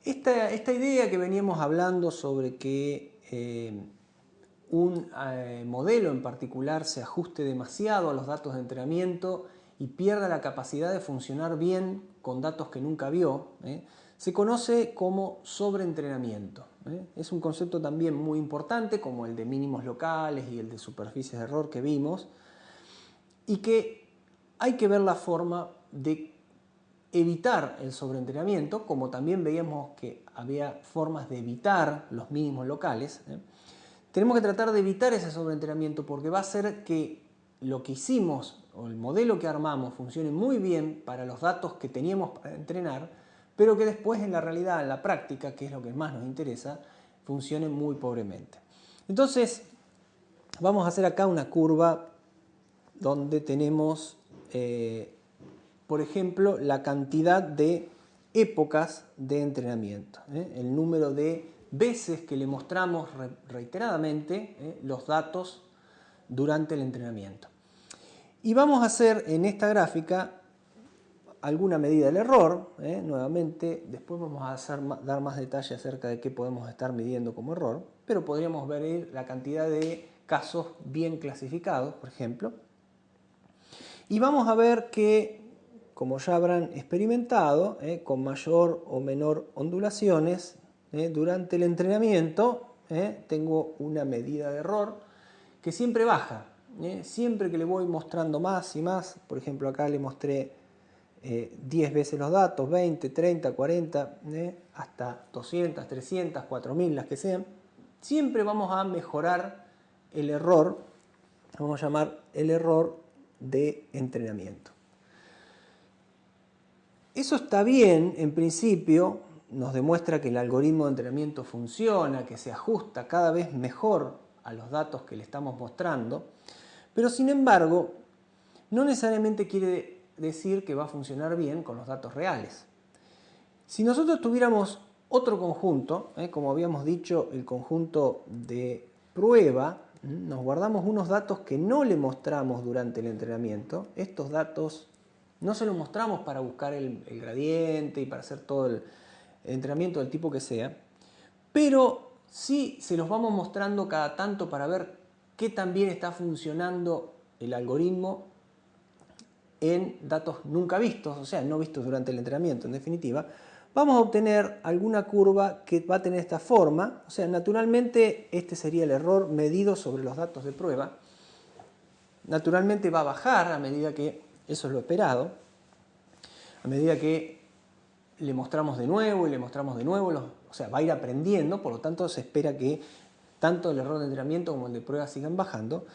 Esta idea que veníamos hablando sobre que un modelo en particular se ajuste demasiado a los datos de entrenamiento y pierda la capacidad de funcionar bien con datos que nunca vio, se conoce como sobreentrenamiento. Es un concepto también muy importante, como el de mínimos locales y el de superficies de error que vimos, y que hay que ver la forma de evitar el sobreentrenamiento, como también veíamos que había formas de evitar los mínimos locales. Tenemos que tratar de evitar ese sobreentrenamiento porque va a hacer que lo que hicimos o el modelo que armamos funcione muy bien para los datos que teníamos para entrenar, pero que después en la realidad, en la práctica, que es lo que más nos interesa, funcione muy pobremente. Entonces, vamos a hacer acá una curva donde tenemos, por ejemplo, la cantidad de épocas de entrenamiento, el número de veces que le mostramos reiteradamente los datos durante el entrenamiento. Y vamos a hacer en esta gráfica alguna medida del error, nuevamente, después vamos a dar más detalle acerca de qué podemos estar midiendo como error, pero podríamos ver la cantidad de casos bien clasificados, por ejemplo. Y vamos a ver que, como ya habrán experimentado, con mayor o menor ondulaciones, durante el entrenamiento tengo una medida de error que siempre baja. Siempre que le voy mostrando más y más, por ejemplo acá le mostré 10 veces los datos, 20, 30, 40, hasta 200, 300, 4000, las que sean, siempre vamos a mejorar el error, vamos a llamar el error de entrenamiento. Eso está bien, en principio, nos demuestra que el algoritmo de entrenamiento funciona, que se ajusta cada vez mejor a los datos que le estamos mostrando, pero sin embargo, no necesariamente quiere decir que va a funcionar bien con los datos reales. Si nosotros tuviéramos otro conjunto, como habíamos dicho, el conjunto de prueba, nos guardamos unos datos que no le mostramos durante el entrenamiento. Estos datos no se los mostramos para buscar el gradiente y para hacer todo el entrenamiento del tipo que sea, pero sí se los vamos mostrando cada tanto para ver qué tan bien está funcionando el algoritmo en datos nunca vistos, o sea, no vistos durante el entrenamiento, en definitiva. Vamos a obtener alguna curva que va a tener esta forma, o sea, naturalmente este sería el error medido sobre los datos de prueba. Naturalmente va a bajar a medida que, eso es lo esperado, a medida que le mostramos de nuevo y le mostramos de nuevo, o sea, va a ir aprendiendo, por lo tanto se espera que tanto el error de entrenamiento como el de prueba sigan bajando.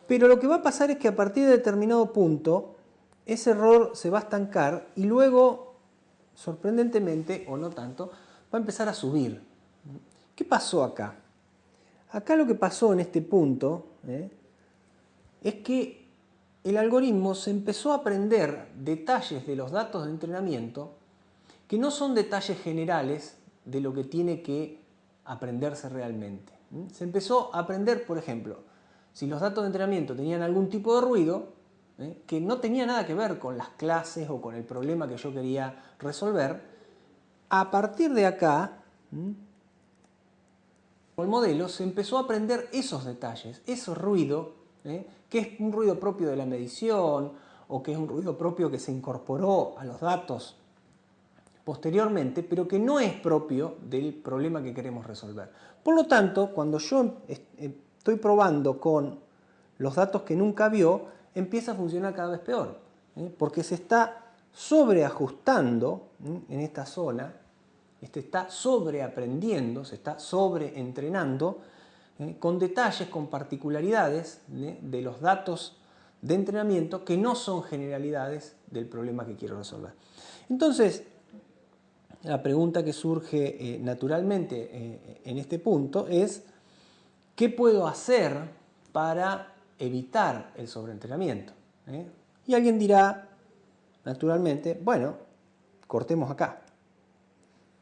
Pero lo que va a pasar es que a partir de determinado punto, ese error se va a estancar y luego, sorprendentemente, o no tanto, va a empezar a subir. ¿Qué pasó acá? Acá lo que pasó en este punto es que el algoritmo se empezó a aprender detalles de los datos de entrenamiento que no son detalles generales de lo que tiene que aprenderse realmente. Se empezó a aprender, por ejemplo, si los datos de entrenamiento tenían algún tipo de ruido, que no tenía nada que ver con las clases o con el problema que yo quería resolver, a partir de acá, con el modelo se empezó a aprender esos detalles, ese ruido, que es un ruido propio de la medición o que es un ruido propio que se incorporó a los datos posteriormente, pero que no es propio del problema que queremos resolver. Por lo tanto, cuando yo estoy probando con los datos que nunca vio, empieza a funcionar cada vez peor, porque se está sobreajustando en esta zona, está sobreaprendiendo, se está sobreentrenando con detalles, con particularidades de los datos de entrenamiento que no son generalidades del problema que quiero resolver. Entonces, la pregunta que surge naturalmente en este punto es ¿qué puedo hacer para evitar el sobreentrenamiento? Y alguien dirá, naturalmente, bueno, cortemos acá.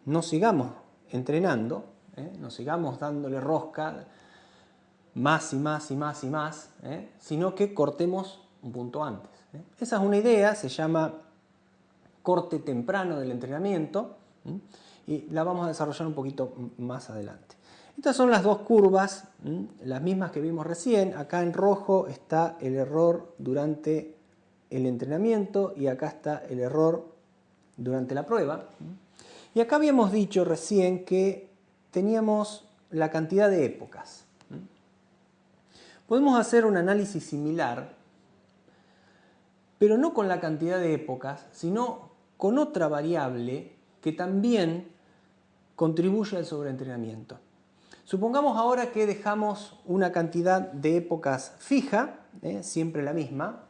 No sigamos entrenando, no sigamos dándole rosca más y más y más y más, sino que cortemos un punto antes. Esa es una idea, se llama corte temprano del entrenamiento, y la vamos a desarrollar un poquito más adelante. Estas son las dos curvas, las mismas que vimos recién. Acá en rojo está el error durante el entrenamiento y acá está el error durante la prueba. Y acá habíamos dicho recién que teníamos la cantidad de épocas. Podemos hacer un análisis similar, pero no con la cantidad de épocas, sino con otra variable que también contribuye al sobreentrenamiento. Supongamos ahora que dejamos una cantidad de épocas fija, siempre la misma,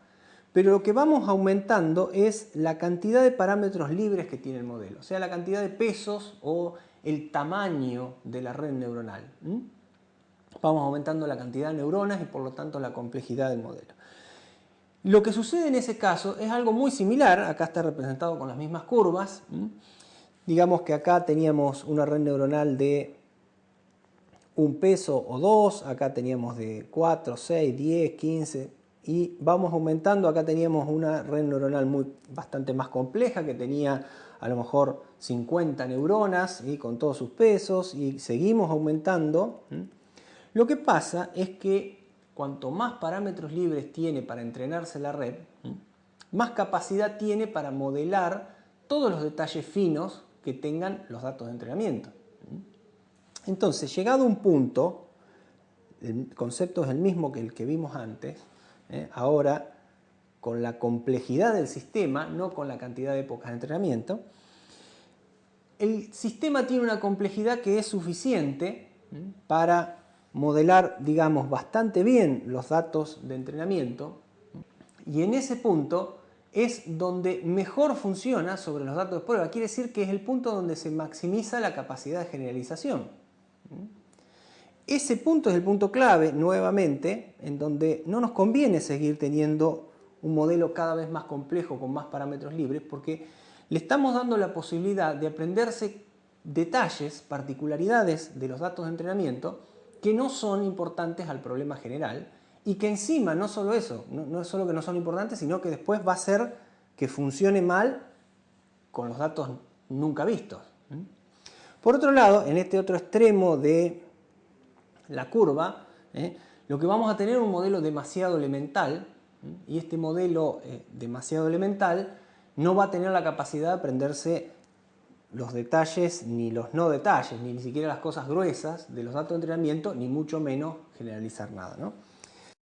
pero lo que vamos aumentando es la cantidad de parámetros libres que tiene el modelo, o sea, la cantidad de pesos o el tamaño de la red neuronal. Vamos aumentando la cantidad de neuronas y por lo tanto la complejidad del modelo. Lo que sucede en ese caso es algo muy similar, acá está representado con las mismas curvas. Digamos que acá teníamos una red neuronal de un peso o dos, acá teníamos de 4, 6, 10, 15 y vamos aumentando. Acá teníamos una red neuronal bastante más compleja que tenía a lo mejor 50 neuronas y con todos sus pesos y seguimos aumentando. Lo que pasa es que cuanto más parámetros libres tiene para entrenarse la red, más capacidad tiene para modelar todos los detalles finos que tengan los datos de entrenamiento. Entonces, llegado a un punto, el concepto es el mismo que el que vimos antes, ahora con la complejidad del sistema, no con la cantidad de épocas de entrenamiento. El sistema tiene una complejidad que es suficiente para modelar, digamos, bastante bien los datos de entrenamiento, y en ese punto es donde mejor funciona sobre los datos de prueba. Quiere decir que es el punto donde se maximiza la capacidad de generalización. Ese punto es el punto clave, nuevamente, en donde no nos conviene seguir teniendo un modelo cada vez más complejo con más parámetros libres, porque le estamos dando la posibilidad de aprenderse detalles, particularidades de los datos de entrenamiento que no son importantes al problema general y que encima no solo eso, no es solo que no son importantes, sino que después va a hacer que funcione mal con los datos nunca vistos. Por otro lado, en este otro extremo de la curva, lo que vamos a tener es un modelo demasiado elemental, y este modelo demasiado elemental no va a tener la capacidad de aprenderse los detalles ni los no detalles, ni siquiera las cosas gruesas de los datos de entrenamiento, ni mucho menos generalizar nada, ¿no?